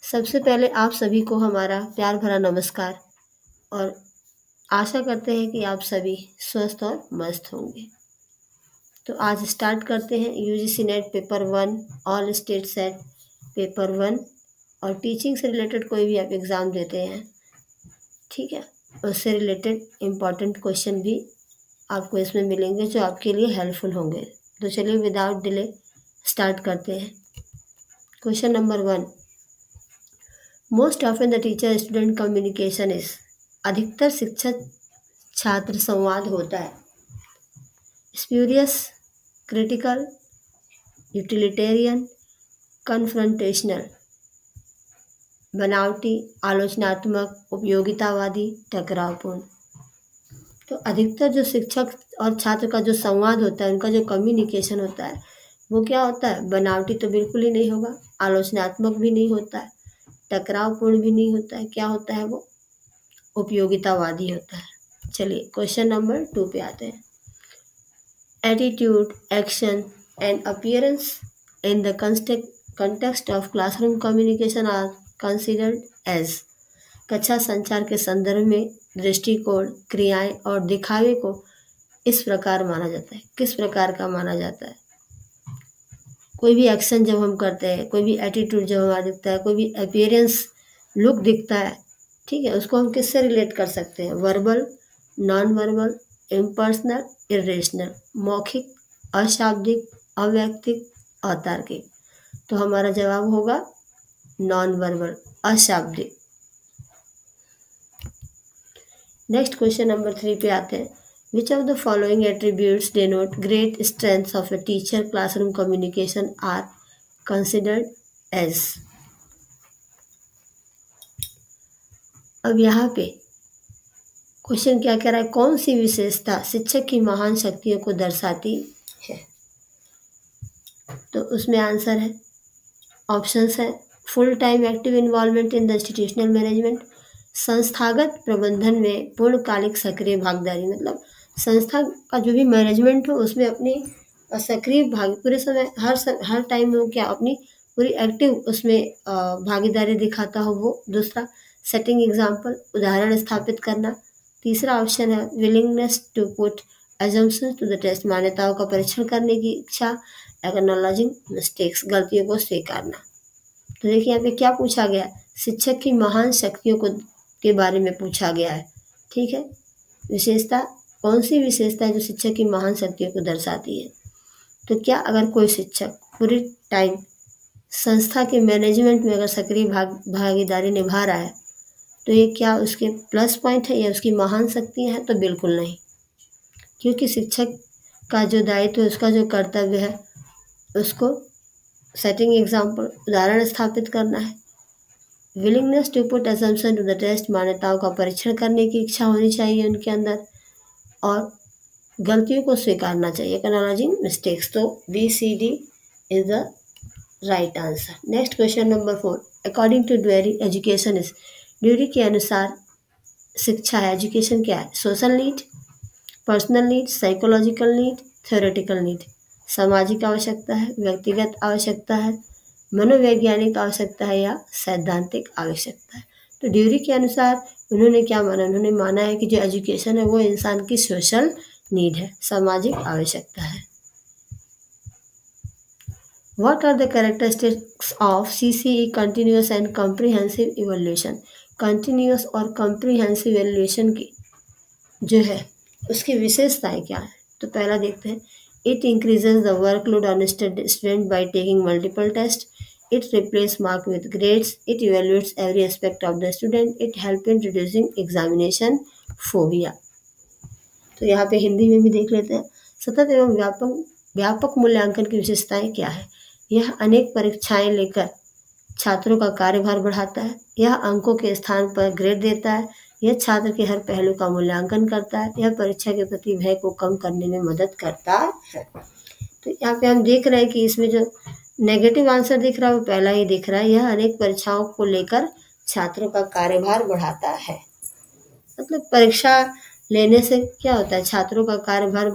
सबसे पहले आप सभी को हमारा प्यार भरा नमस्कार और आशा करते हैं कि आप सभी स्वस्थ और मस्त होंगे। तो आज स्टार्ट करते हैं UGC net paper 1, all state set paper 1 और टीचिंग से रिलेटेड कोई भी आप एग्ज़ाम देते हैं, ठीक है, उससे रिलेटेड इम्पॉर्टेंट क्वेश्चन भी आपको इसमें मिलेंगे जो आपके लिए हेल्पफुल होंगे। तो चलिए विदाउट डिले स्टार्ट करते हैं। Question number 1, most often the teacher student communication is, अधिकतर शिक्षक छात्र संवाद होता है। स्प्यूरियस, क्रिटिकल, यूटिलिटेरियन, कन्फ्रंटेशनल, बनावटी, आलोचनात्मक, उपयोगितावादी, टकरावपूर्ण। तो अधिकतर जो शिक्षक और छात्र का जो संवाद होता है, उनका जो कम्युनिकेशन होता है वो क्या होता है? बनावटी तो बिल्कुल ही नहीं होगा, आलोचनात्मक भी नहीं होता है, टकरावपूर्ण भी नहीं होता है, क्या होता है वो? उपयोगितावादी होता है। चलिए क्वेश्चन नंबर 2 पे आते हैं। Attitude, action and appearance in the context of classroom communication are considered as, कक्षा संचार के संदर्भ में दृष्टिकोण, क्रियाएं और दिखावे को इस प्रकार माना जाता है। किस प्रकार का माना जाता है? कोई भी एक्शन जब हम करते हैं, कोई भी एटीट्यूड जब हमारा दिखता है, कोई भी अपीयरेंस लुक दिखता है, ठीक है, उसको हम किससे रिलेट कर सकते हैं? Verbal, non verbal, impersonal, irrational, मौखिक, अशाब्दिक, अवैयक्तिक, अतार्किक। तो हमारा जवाब होगा नॉन वर्बल, अशाब्दिक। नेक्स्ट क्वेश्चन नंबर 3 पे आते हैं। Which of the following attributes denote great strengths of a teacher classroom communication are considered as. अब यहाँ पे क्वेश्चन क्या कह रहा है? कौन सी विशेषता शिक्षक की महान शक्तियों को दर्शाती है? तो उसमें आंसर है, ऑप्शंस है, full time active involvement in the institutional management, संस्थागत प्रबंधन में पूर्णकालिक सक्रिय भागीदारी, मतलब संस्था का जो भी मैनेजमेंट हो उसमें अपनी सक्रिय भाग, पूरे समय हर टाइम वो क्या अपनी पूरी एक्टिव उसमें भागीदारी दिखाता हो वो। दूसरा, सेटिंग एग्जाम्पल, उदाहरण स्थापित करना। तीसरा ऑप्शन है willingness to put assumption to the test, मान्यताओं का परीक्षण करने की इच्छा। एक्नॉलेजिंग मिस्टेक्स, गलतियों को स्वीकारना। तो देखिए यहाँ पे क्या पूछा गया है? शिक्षक की महान शक्तियों को के बारे में पूछा गया है, ठीक है। विशेषता, कौन सी विशेषता है जो शिक्षक की महान शक्तियों को दर्शाती है? तो क्या अगर कोई शिक्षक पूरी टाइम संस्था के मैनेजमेंट में अगर सक्रिय भागीदारी निभा रहा है तो ये क्या उसके प्लस पॉइंट है या उसकी महान शक्तियाँ हैं? तो बिल्कुल नहीं, क्योंकि शिक्षक का जो दायित्व है, उसका जो कर्तव्य है, उसको सेटिंग एग्जाम्पल, उदाहरण स्थापित करना है। Willingness to put assumption to the test, मान्यताओं का परीक्षण करने की इच्छा होनी चाहिए उनके अंदर, और गलतियों को स्वीकारना चाहिए, एक्नॉलेजिंग मिस्टेक्स। तो BCD is the right answer. Next question number 4, according to Dewey education is, Dewey के अनुसार शिक्षा है, एजुकेशन क्या है? Social need, personal need, psychological need, theoretical need. सामाजिक आवश्यकता है, व्यक्तिगत आवश्यकता है, मनोवैज्ञानिक आवश्यकता है या सैद्धांतिक आवश्यकता है। तो ड्यूरी के अनुसार उन्होंने क्या माना? उन्होंने माना है कि जो एजुकेशन है वो इंसान की सोशल नीड है, सामाजिक आवश्यकता है। What are the characteristics of CCE continuous and comprehensive evaluation? Continuous और कॉम्प्रिहेंसिव इवैल्यूएशन की जो है उसकी विशेषताएं क्या है? तो पहला देखते हैं, it increases the workload on student by taking multiple test, it replace mark with grades, it evaluates every aspect of the student, it help in reducing examination phobia. तो यहाँ पे हिंदी में भी देख लेते हैं। सतत एवं व्यापक मूल्यांकन की विशेषताएं क्या है? यह अनेक परीक्षाएं लेकर छात्रों का कार्यभार बढ़ाता है, यह अंकों के स्थान पर ग्रेड देता है, यह छात्र के हर पहलू का मूल्यांकन करता है, यह परीक्षा के प्रति भय को कम करने में मदद करता है। तो यहाँ पे हम देख रहे हैं कि इसमें जो नेगेटिव आंसर दिख रहा है वो पहला ही दिख रहा है, यह अनेक परीक्षाओं को लेकर छात्रों का कार्यभार बढ़ाता है। मतलब परीक्षा लेने से क्या होता है? छात्रों का कार्यभार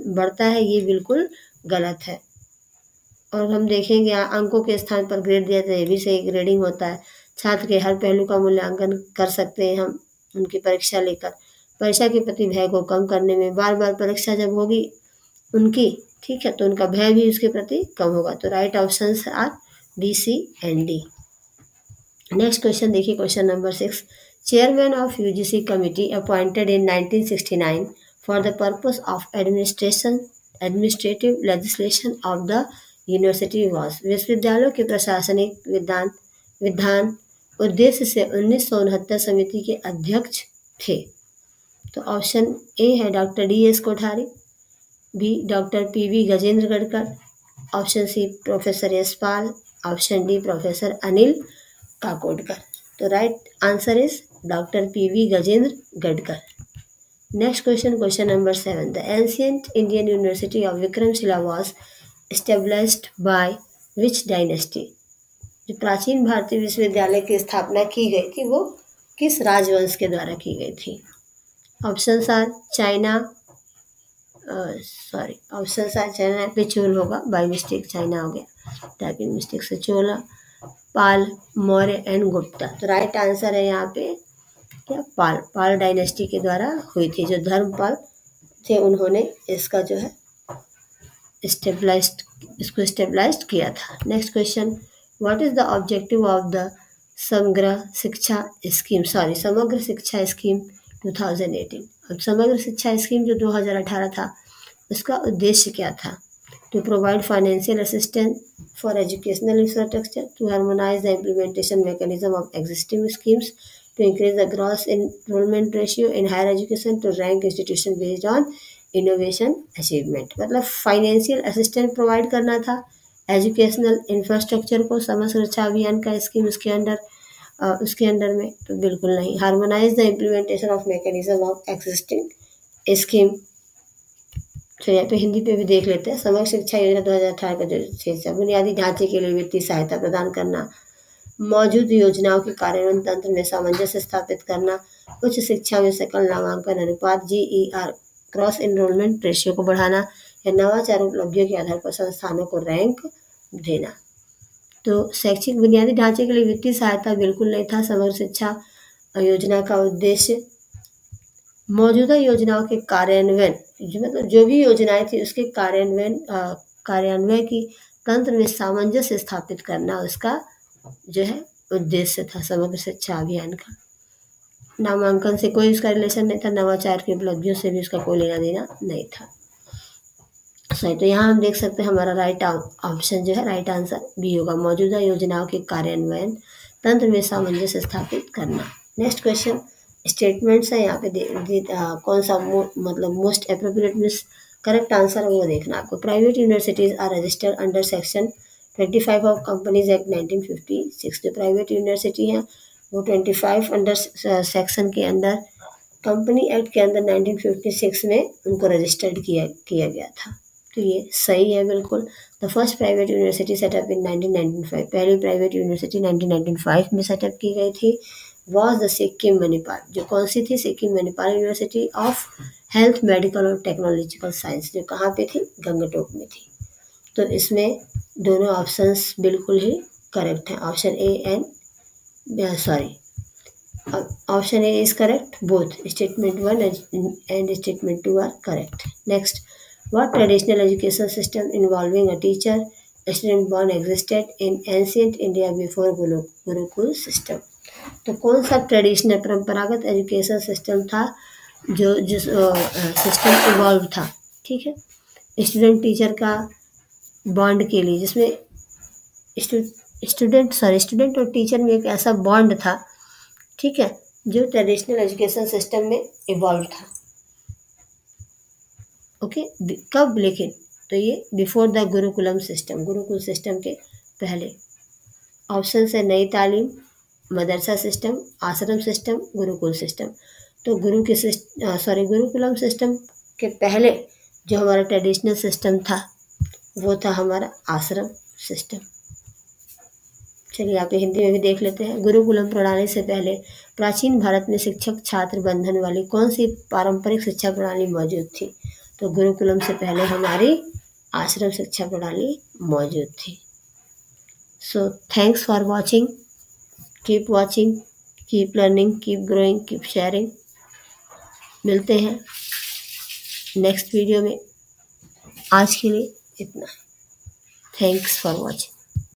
बढ़ता है, ये बिल्कुल गलत है। और हम देखेंगे अंकों के स्थान पर ग्रेड दिया जाए, ये भी सही ग्रेडिंग होता है। छात्र के हर पहलू का मूल्यांकन कर सकते हैं हम उनकी परीक्षा लेकर। परीक्षा के प्रति भय को कम करने में, बार बार परीक्षा जब होगी उनकी, ठीक है, तो उनका भय भी उसके प्रति कम होगा। तो right options are B, C and D. Next question देखिए, question number 6। Chairman of UGC committee appointed in 1969 for the purpose of administrative legislation of the university was. विश्वविद्यालयों के प्रशासनिक विधान उद्देश्य से 1969 समिति के अध्यक्ष थे। तो ऑप्शन ए है doctor DS Kothari, B doctor PV Gajendragadkar, option C professor Yashpal, option D professor Anil Kakodkar. तो right answer is doctor PV Gajendragadkar. Next question, question number 7। The ancient Indian university of Vikramshila was established by which dynasty. जो प्राचीन भारतीय विश्वविद्यालय की स्थापना की गई थी वो किस राजवंश के द्वारा की गई थी। Option R China, option R China पे चोल होगा, बाय मिस्टेक चाइना हो गया, टाइपिंग मिस्टेक से। चोला, पाल, मौर्य एंड गुप्ता। तो राइट आंसर है यहाँ पे क्या, पाल डायनेस्टी के द्वारा हुई थी। जो धर्मपाल थे उन्होंने इसका जो है इसको स्टेबलाइज्ड किया था। Next question, what is the objective of the समग्र शिक्षा स्कीम 2018। अब समग्र शिक्षा स्कीम जो 2018 था उसका उद्देश्य क्या था। To provide financial assistance for educational infrastructure, to harmonise the implementation mechanism of existing schemes, to increase the gross enrollment ratio in higher education, to rank institution based on innovation achievement। मतलब financial assistance provide करना था educational infrastructure को, समग्र शिक्षा अभियान का scheme उसके under में, तो बिल्कुल नहीं। Harmonise the implementation of mechanism of existing scheme, तो यहाँ पे हिंदी पे भी देख लेते हैं। समग्र शिक्षा योजना 2018 का जो शीर्षक, बुनियादी ढांचे के लिए वित्तीय सहायता प्रदान करना, मौजूद योजनाओं के कार्यान्वयन तंत्र में सामंजस्य स्थापित करना, उच्च शिक्षा में सकल नामांकन अनुपात GER क्रॉस एनरोलमेंट रेशियो को बढ़ाना, या नवाचार उपलब्धियों के आधार पर संस्थानों को रैंक देना। तो शैक्षिक बुनियादी ढांचे के लिए वित्तीय सहायता बिल्कुल नहीं था समग्र शिक्षा योजना का उद्देश्य। मौजूदा योजनाओं के कार्यान्वयन, मतलब जो भी योजनाएं थी उसके कार्यान्वयन की तंत्र में सामंजस्य स्थापित करना उसका जो है उद्देश्य था समग्र शिक्षा अभियान का। नामांकन से कोई उसका रिलेशन नहीं था, नवाचार की उपलब्धियों से भी उसका कोई लेना देना नहीं था। सही, तो यहाँ हम देख सकते हैं हमारा राइट ऑप्शन जो है, राइट आंसर बी होगा, मौजूदा योजनाओं के कार्यान्वयन तंत्र में सामंजस्य स्थापित करना। नेक्स्ट क्वेश्चन, स्टेटमेंट्स है यहाँ पे कौन सा मतलब most appropriate means correct answer है वो देखना आपको। Private universities are registered under section 25 of companies act 1956। जो प्राइवेट यूनिवर्सिटी हैं वो 25 अंडर सेक्शन के अंदर, कंपनी एक्ट के अंदर 1956 में उनको रजिस्टर्ड किया गया था। तो ये सही है बिल्कुल। The first private university setup in 1995, पहली प्राइवेट यूनिवर्सिटी 1995 में सेटअप की गई थी, वॉज द सिक्किम मणिपाल। जो कौन सी थी, Sikkim Manipal university of health, medical और टेक्नोलॉजिकल साइंस, जो कहाँ पे थी, गंगटोक में थी। तो इसमें दोनों ऑप्शंस बिल्कुल ही करेक्ट हैं। Option A is correct, both statement 1 and statement 2 are correct. Next, what traditional education system involving a teacher student bond existed in ancient India before gurukul system. तो कौन सा ट्रेडिशनल परंपरागत एजुकेशन सिस्टम था जो जिस सिस्टम इवॉल्व था, ठीक है, स्टूडेंट टीचर का बॉन्ड के लिए, जिसमें स्टूडेंट और टीचर में एक ऐसा बॉन्ड था, ठीक है, जो ट्रेडिशनल एजुकेशन सिस्टम में इवॉल्व था। ओके, कब, लेकिन तो ये before the Gurukulam system, Gurukul system के पहले। ऑप्शन है नई तालीम, मदरसा सिस्टम, आश्रम सिस्टम, गुरुकुल सिस्टम। तो गुरुकुलम सिस्टम के पहले जो हमारा ट्रेडिशनल सिस्टम था वो था हमारा आश्रम सिस्टम। चलिए आप हिंदी में भी देख लेते हैं। गुरुकुलम प्रणाली से पहले प्राचीन भारत में शिक्षक छात्र बंधन वाली कौन सी पारंपरिक शिक्षा प्रणाली मौजूद थी। तो गुरुकुलम से पहले हमारी आश्रम शिक्षा प्रणाली मौजूद थी। So thanks for watching, keep watching, keep learning, keep growing, keep sharing. मिलते हैं नेक्स्ट वीडियो में। आज के लिए इतना। Thanks for watching.